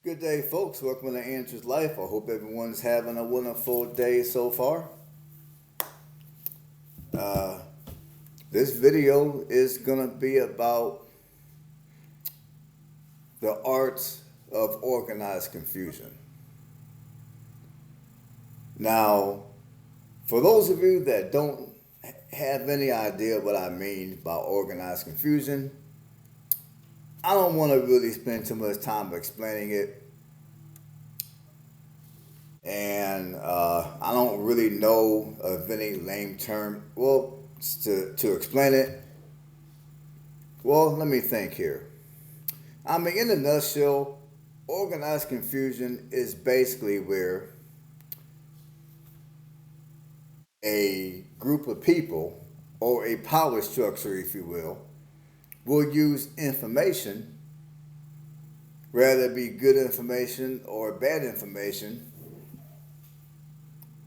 Good day, folks. Welcome to Andrew's Life. I hope everyone's having a wonderful day so far. Uh, this video is going to be about the art of organized confusion. Now, for those of you that don't have any idea what I mean by organized confusion, I don't want to really spend too much time explaining it. And I don't really know of any lame term. Well, to explain it, well, let me think here. I mean, in a nutshell, organized confusion is basically where a group of people, or a power structure, if you will use information, whether it be good information or bad information,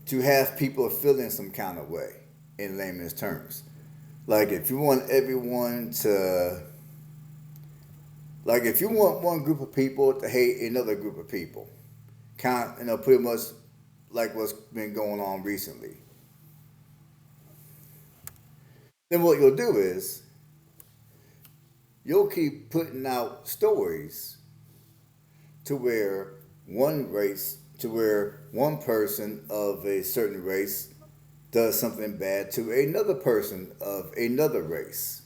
to have people feeling some kind of way, in layman's terms. Like if you want everyone to, like if you want one group of people to hate another group of people, pretty much like what's been going on recently. Then what you'll do is you'll keep putting out stories to where one person of a certain race does something bad to another person of another race.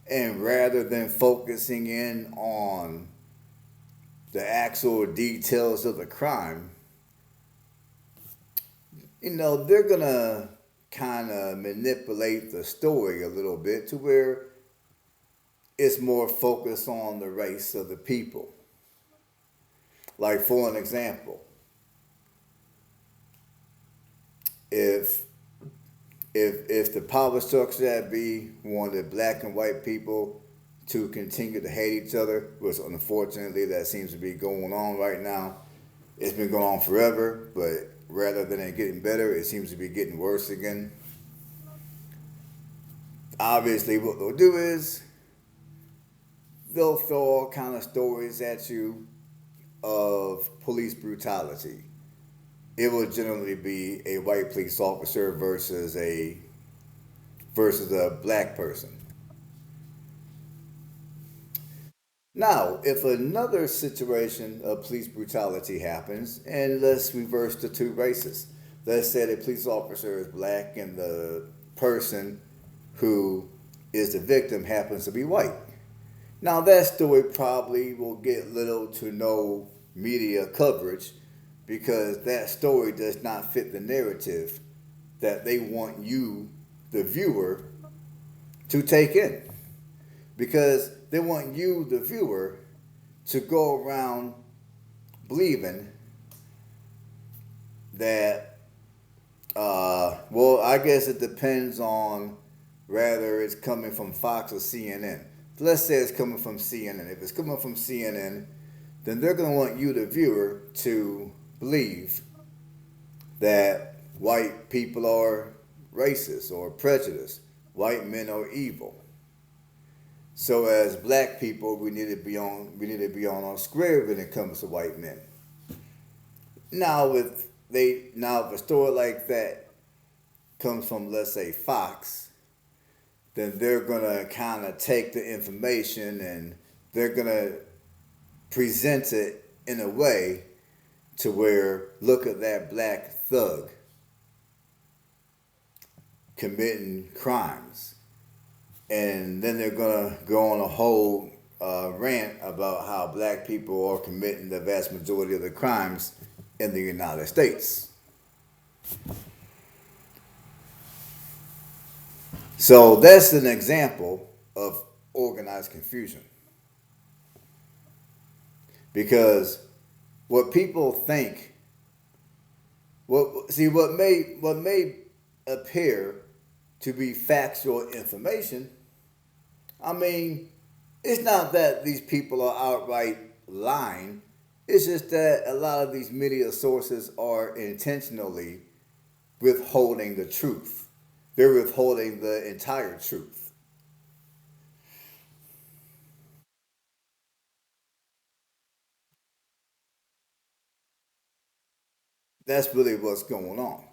And rather than focusing in on the actual details of the crime, they're going to kind of manipulate the story a little bit to where it's more focused on the race of the people. Like, for an example, if the power structure that be wanted black and white people to continue to hate each other, which unfortunately that seems to be going on right now. It's been going on forever, but rather than it getting better, it seems to be getting worse again. Obviously, what they'll do is they'll throw all kind of stories at you of police brutality. It will generally be a white police officer versus a black person. Now, if another situation of police brutality happens, and let's reverse the two races. Let's say the police officer is black and the person who is the victim happens to be white. Now, that story probably will get little to no media coverage because that story does not fit the narrative that they want you, the viewer, to take in. Because they want you, the viewer, to go around believing that, I guess it depends on whether it's coming from Fox or CNN. Let's say it's coming from CNN. If it's coming from CNN, then they're going to want you, the viewer, to believe that white people are racist or prejudiced. White men are evil. So as black people, we need to be on our square when it comes to white men. Now if a story like that comes from, let's say, Fox, then they're gonna kind of take the information and they're gonna present it in a way to where, look at that black thug committing crimes. And then they're going to go on a whole rant about how black people are committing the vast majority of the crimes in the United States. So that's an example of organized confusion. Because what people think, what may appear to be factual information, I mean, it's not that these people are outright lying. It's just that a lot of these media sources are intentionally withholding the truth. They're withholding the entire truth. That's really what's going on.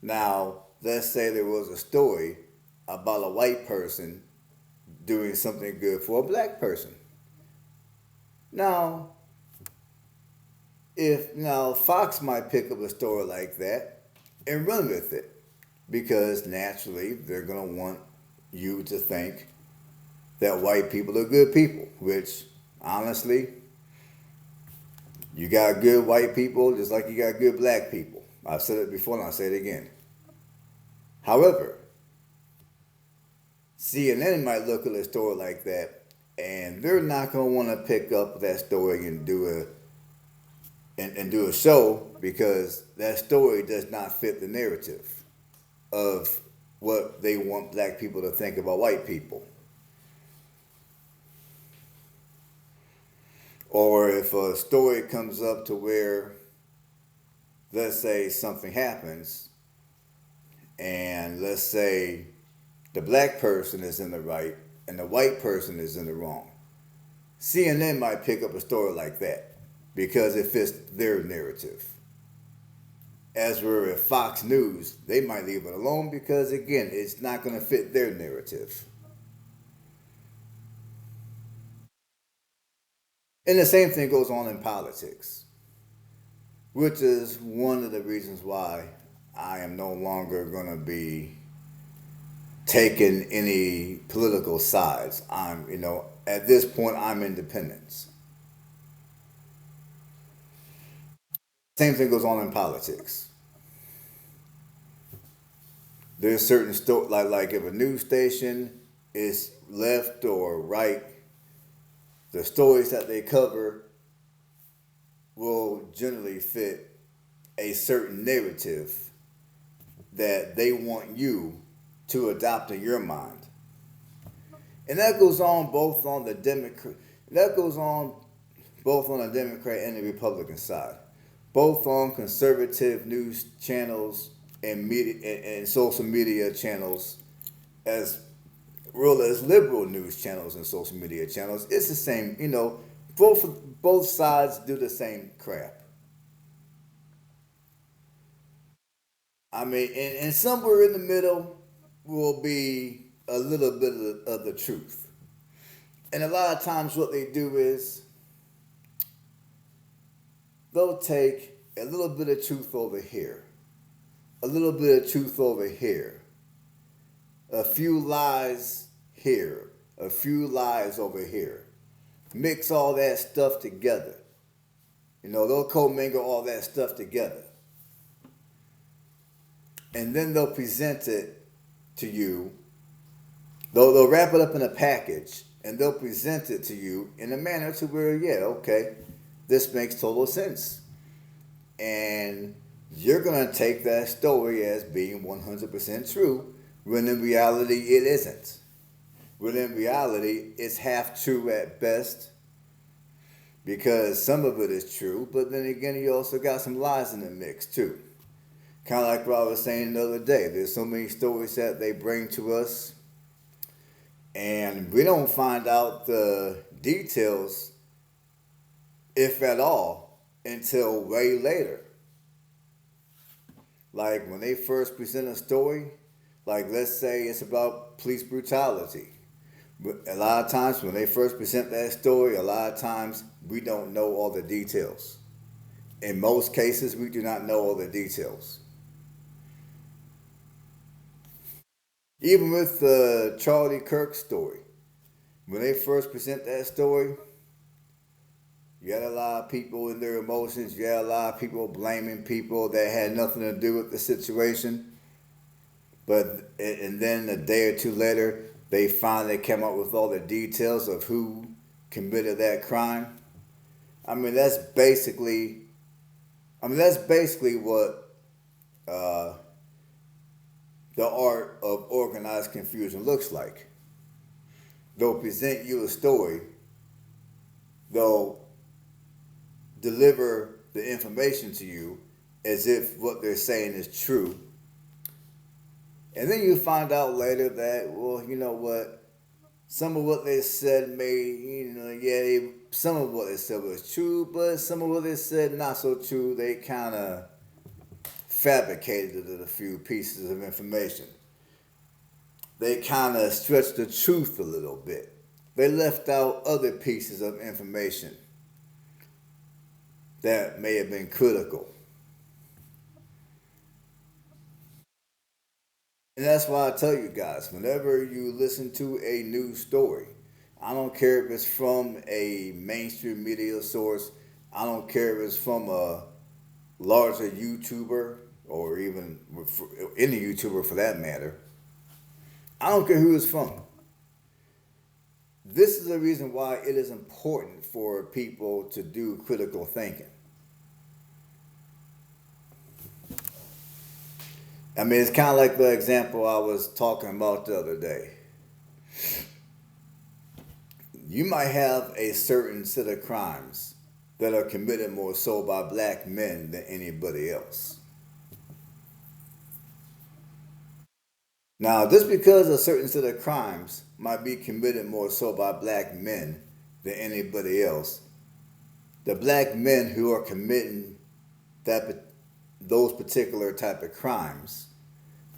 Now, let's say there was a story about a white person doing something good for a black person. Now, if now Fox might pick up a story like that and run with it because naturally they're gonna want you to think that white people are good people, which honestly, you got good white people just like you got good black people. I've said it before and I'll say it again. However, CNN might look at a story like that and they're not gonna want to pick up that story and do a show because that story does not fit the narrative of what they want black people to think about white people. Or if a story comes up to where, let's say, something happens, and let's say the black person is in the right and the white person is in the wrong, CNN might pick up a story like that because it fits their narrative. As for if Fox News, they might leave it alone because, again, it's not going to fit their narrative. And the same thing goes on in politics, which is one of the reasons why I am no longer going to be taking any political sides. At this point, I'm independent. Same thing goes on in politics. There's certain like if a news station is left or right, the stories that they cover will generally fit a certain narrative that they want you to adopt in your mind. And that goes on both on the Democrat that goes on both on the Democrat and the Republican side. Both on conservative news channels and media and social media channels as well as liberal news channels and social media channels. It's the same, both sides do the same crap. I mean, and somewhere in the middle will be a little bit of the truth. And a lot of times, what they do is they'll take a little bit of truth over here, a little bit of truth over here, a few lies here, a few lies over here. Mix all that stuff together. They'll commingle all that stuff together. And then they'll present it to you. They'll wrap it up in a package and they'll present it to you in a manner to where, yeah, okay, this makes total sense. And you're going to take that story as being 100% true when in reality it isn't. When in reality it's half true at best because some of it is true, but then again, you also got some lies in the mix too. Kind of like what I was saying the other day. There's so many stories that they bring to us, and we don't find out the details, if at all, until way later. Like when they first present a story, like let's say it's about police brutality. But a lot of times when they first present that story, a lot of times we don't know all the details. In most cases, we do not know all the details. Even with the Charlie Kirk story, when they first present that story, you had a lot of people in their emotions. You had a lot of people blaming people that had nothing to do with the situation. And then a day or two later, they finally came up with all the details of who committed that crime. I mean, that's basically, what uh, the art of organized confusion looks like. They'll present you a story. They'll deliver the information to you as if what they're saying is true. And then you find out later that, well, you know what? Some of what they said some of what they said was true, but some of what they said not so true. They kind of fabricated a few pieces of information. They kind of stretched the truth a little bit. They left out other pieces of information that may have been critical. And that's why I tell you guys, whenever you listen to a news story, I don't care if it's from a mainstream media source, I don't care if it's from a larger YouTuber or even any YouTuber for that matter. I don't care who it's from. This is the reason why it is important for people to do critical thinking. I mean, it's kind of like the example I was talking about the other day. You might have a certain set of crimes that are committed more so by black men than anybody else. Now, just because a certain set of crimes might be committed more so by black men than anybody else, the black men who are committing those particular type of crimes,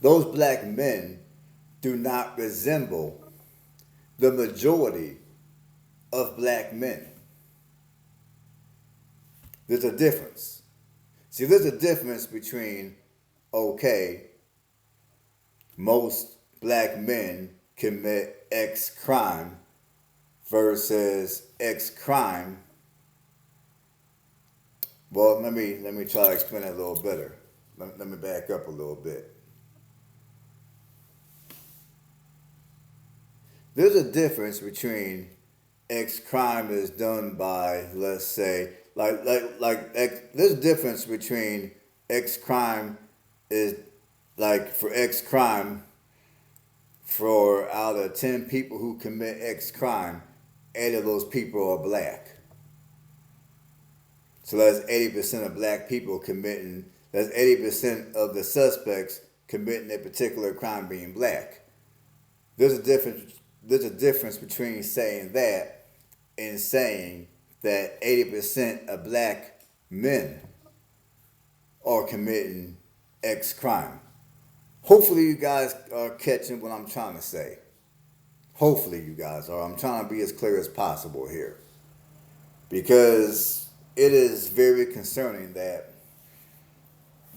those black men do not resemble the majority of black men. There's a difference. See, there's a difference between, okay, most black men commit X crime versus X crime. Well, let me try to explain it a little better. Let me back up a little bit. There's a difference between X crime is done by, let's say, there's a difference between X crime is like for X crime, for out of 10 people who commit X crime, 8 of those people are black. So that's 80% of black people committing, that's 80% of the suspects committing a particular crime being black. There's a difference between saying that and saying that 80% of black men are committing X crime. Hopefully you guys are catching what I'm trying to say. Hopefully you guys are. I'm trying to be as clear as possible here. Because it is very concerning that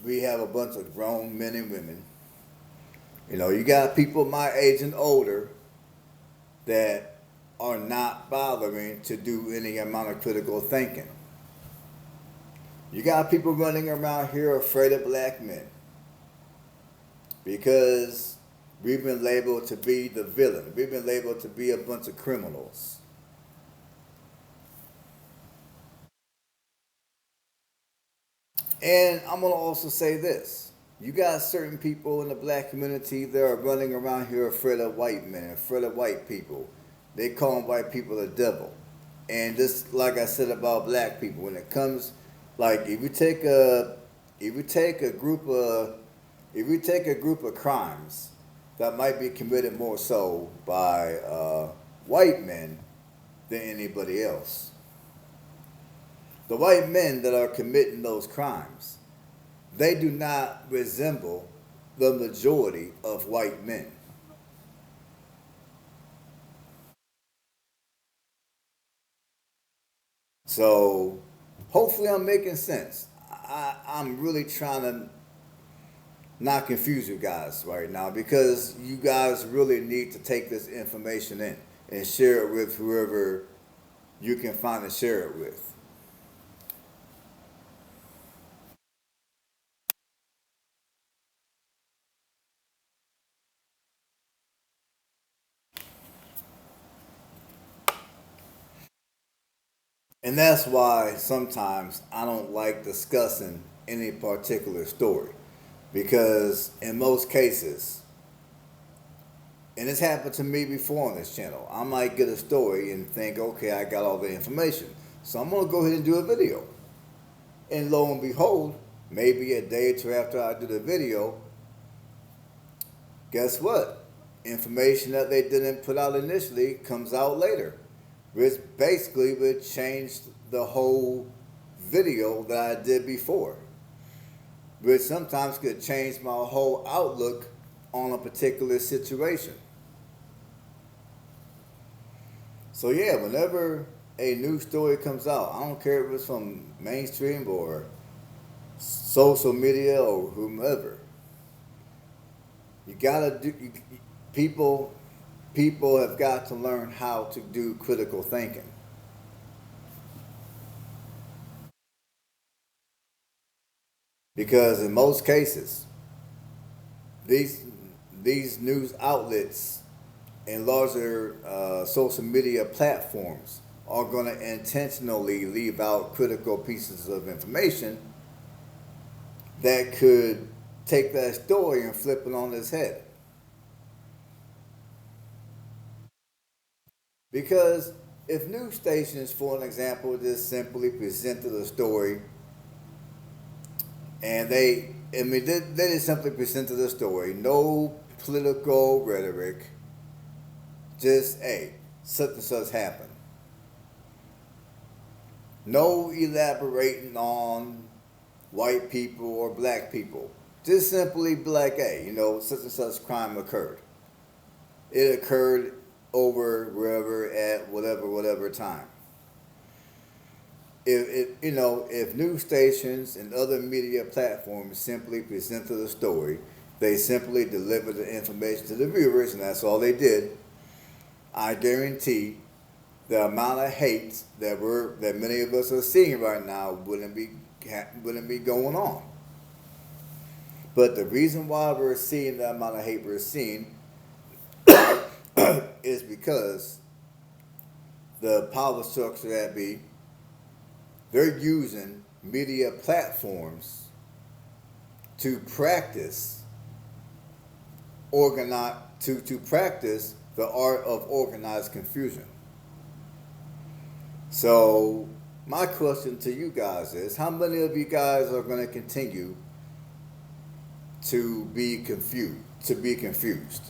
we have a bunch of grown men and women. You know, you got people my age and older that are not bothering to do any amount of critical thinking. You got people running around here afraid of black men because we've been labeled to be the villain. We've been labeled to be a bunch of criminals. And I'm going to also say this. You got certain people in the black community that are running around here afraid of white men, afraid of white people. They call white people the devil. And just like I said about black people, when it comes, like if you take a group of crimes that might be committed more so by white men than anybody else, the white men that are committing those crimes, they do not resemble the majority of white men. So hopefully I'm making sense. I'm really trying to not confuse you guys right now because you guys really need to take this information in and share it with whoever you can find to share it with. And that's why sometimes I don't like discussing any particular story. Because in most cases, and it's happened to me before on this channel, I might get a story and think, okay, I got all the information. So I'm going to go ahead and do a video. And lo and behold, maybe a day or two after I do the video, guess what? Information that they didn't put out initially comes out later. Which basically would change the whole video that I did before. which sometimes could change my whole outlook on a particular situation. So yeah, whenever a new story comes out, I don't care if it's from mainstream or social media or whomever, you gotta do. People, people have got to learn how to do critical thinking because in most cases, these these news outlets and larger social media platforms are going to intentionally leave out critical pieces of information that could take that story and flip it on its head. Because if news stations, for an example, just simply presented a story and they just simply presented a story, no political rhetoric, just, hey, such and such happened. No elaborating on white people or black people. Just simply be like, hey, such and such crime occurred. It occurred over wherever at whatever time. If news stations and other media platforms simply presented a story, they simply delivered the information to the viewers, and that's all they did. I guarantee the amount of hate that many of us are seeing right now wouldn't be going on. But the reason why we're seeing the amount of hate we're seeing is because the power structure that they're using media platforms to practice to practice the art of organized confusion. So my question to you guys is, how many of you guys are going to continue to be confused?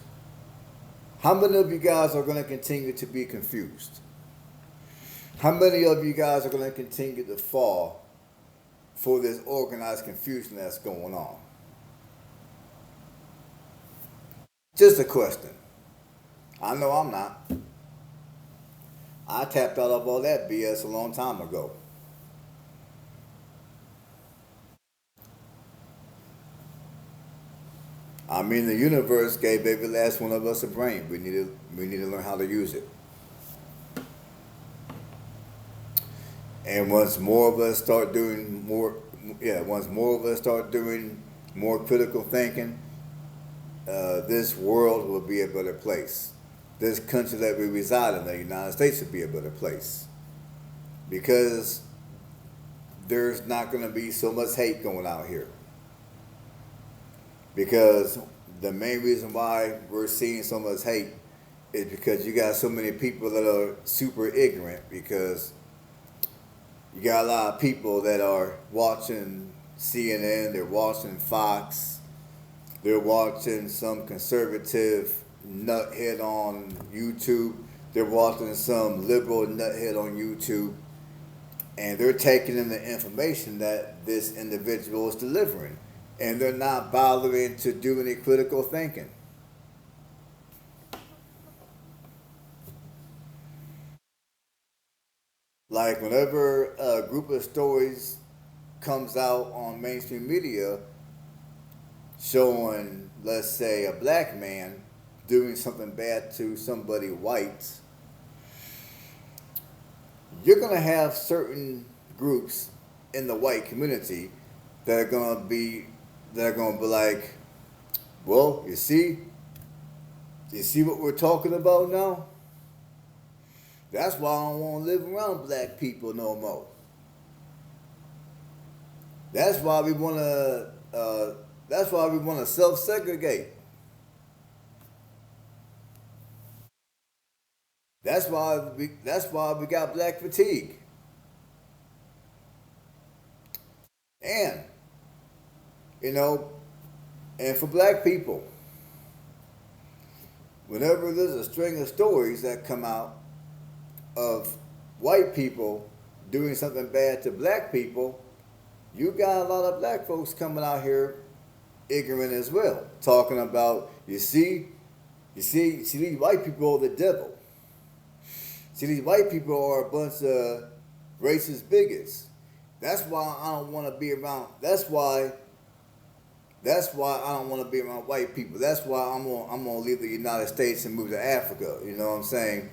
How many of you guys are going to continue to be confused? How many of you guys are going to continue to fall for this organized confusion that's going on? Just a question. I know I'm not. I tapped out of all that BS a long time ago. I mean, the universe gave every last one of us a brain. We need to learn how to use it. And once more of us start doing more critical thinking, this world will be a better place. This country that we reside in, the United States, will be a better place. Because there's not going to be so much hate going out here. Because the main reason why we're seeing so much hate is because you got so many people that are super ignorant, because you got a lot of people that are watching CNN, they're watching Fox, they're watching some conservative nuthead on YouTube, they're watching some liberal nuthead on YouTube, and they're taking in the information that this individual is delivering. And they're not bothering to do any critical thinking. Like whenever a group of stories comes out on mainstream media showing, let's say, a black man doing something bad to somebody white, you're going to have certain groups in the white community that are going to be like, well, you see what we're talking about now? That's why I don't want to live around black people no more. That's why we want to. That's why we want to self-segregate. That's why we got black fatigue. And you know, and for black people, whenever there's a string of stories that come out of white people doing something bad to black people, you got a lot of black folks coming out here ignorant as well, talking about, see, these white people are the devil. See, these white people are a bunch of racist bigots. That's why I don't want to be around. That's why I don't want to be around white people. That's why I'm gonna leave the United States and move to Africa. You know what I'm saying?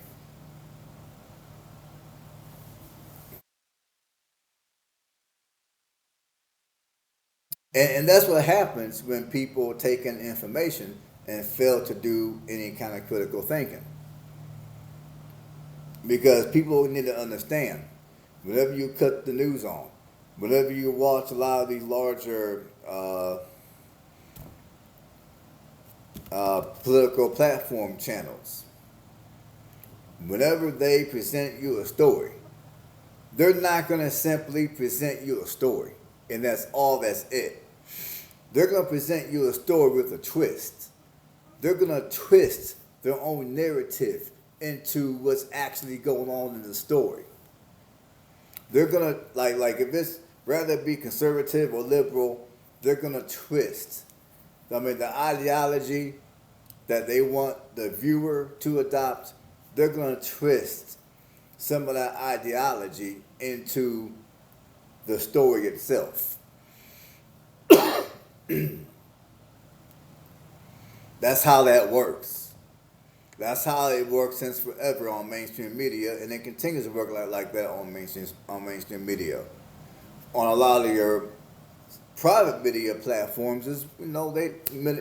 And that's what happens when people take in information and fail to do any kind of critical thinking. Because people need to understand, whenever you cut the news on, whenever you watch a lot of these larger political platform channels, whenever they present you a story, they're not going to simply present you a story, and that's it. They're going to present you a story with a twist. They're going to twist their own narrative into what's actually going on in the story. They're going to, like if it's rather be conservative or liberal, they're going to twist. I mean, the ideology that they want the viewer to adopt, they're going to twist some of that ideology into the story itself. That's how that works. That's how it works since forever on mainstream media, and it continues to work like that on mainstream media. On a lot of your private media platforms, is they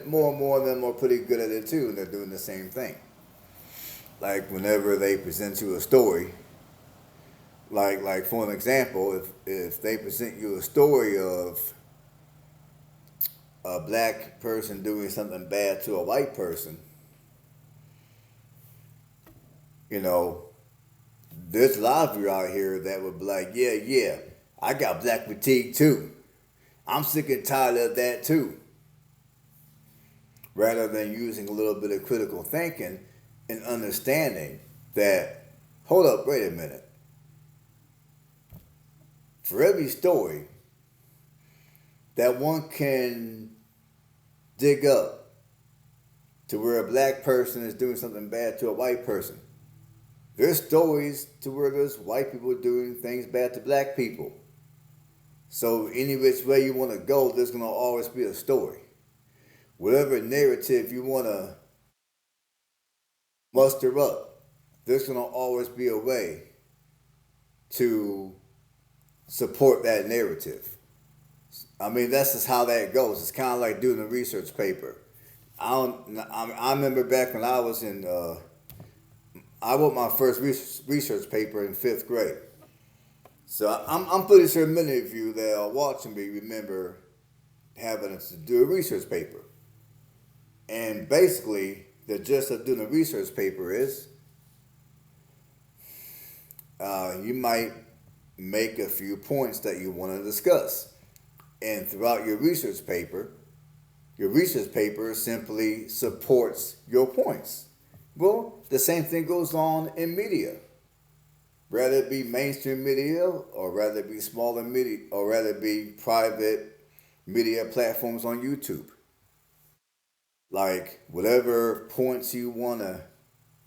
more and more of them are pretty good at it too, and they're doing the same thing. Like whenever they present you a story, like for an example, if they present you a story of a black person doing something bad to a white person, you know, there's a lot of you out here that would be like, yeah, I got black fatigue too. I'm sick and tired of that too. Rather than using a little bit of critical thinking and understanding that, hold up, wait a minute. For every story that one can dig up to where a black person is doing something bad to a white person, there's stories to where there's white people doing things bad to black people. So any which way you want to go, there's going to always be a story. Whatever narrative you want to muster up, there's going to always be a way to support that narrative. I mean, that's just how that goes. It's kind of like doing a research paper. I remember back when I was in, I wrote my first research paper in 5th grade. So I'm pretty sure many of you that are watching me remember having to do a research paper. And basically, the gist of doing a research paper is you might make a few points that you want to discuss. And throughout your research paper simply supports your points. Well, the same thing goes on in media. Rather it be mainstream media, or rather it be smaller media, or rather it be private media platforms on YouTube. Like, whatever points you want to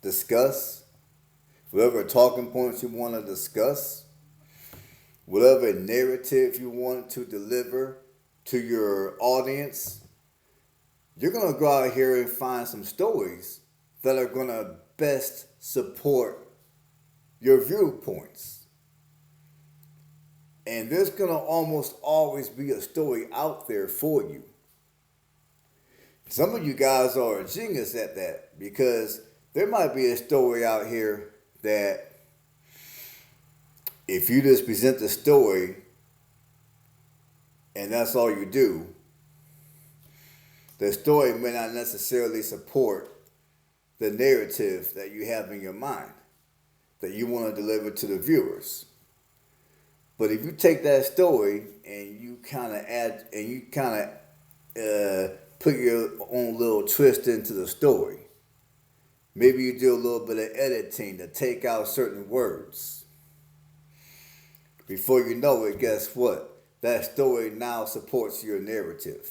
discuss, whatever talking points you want to discuss, whatever narrative you want to deliver to your audience, you're going to go out here and find some stories that are going to best support your viewpoints. And there's going to almost always be a story out there for you. Some of you guys are a genius at that, because there might be a story out here that if you just present the story and that's all you do, the story may not necessarily support the narrative that you have in your mind that you want to deliver to the viewers. But if you take that story and you kind of add, and you kind of put your own little twist into the story, maybe you do a little bit of editing to take out certain words. Before you know it, guess what? that story now supports your narrative.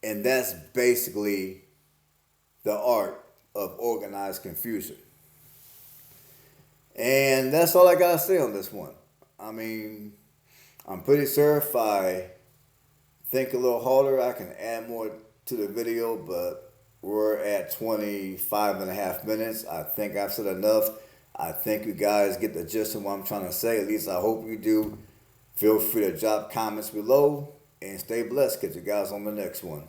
And that's basically the art of organized confusion. And that's all I gotta say on this one. I mean, I'm pretty sure if I think a little harder, I can add more to the video, but we're at 25 and a half minutes. I think I've said enough. I think you guys get the gist of what I'm trying to say. At least I hope you do. Feel free to drop comments below and stay blessed. Catch you guys on the next one.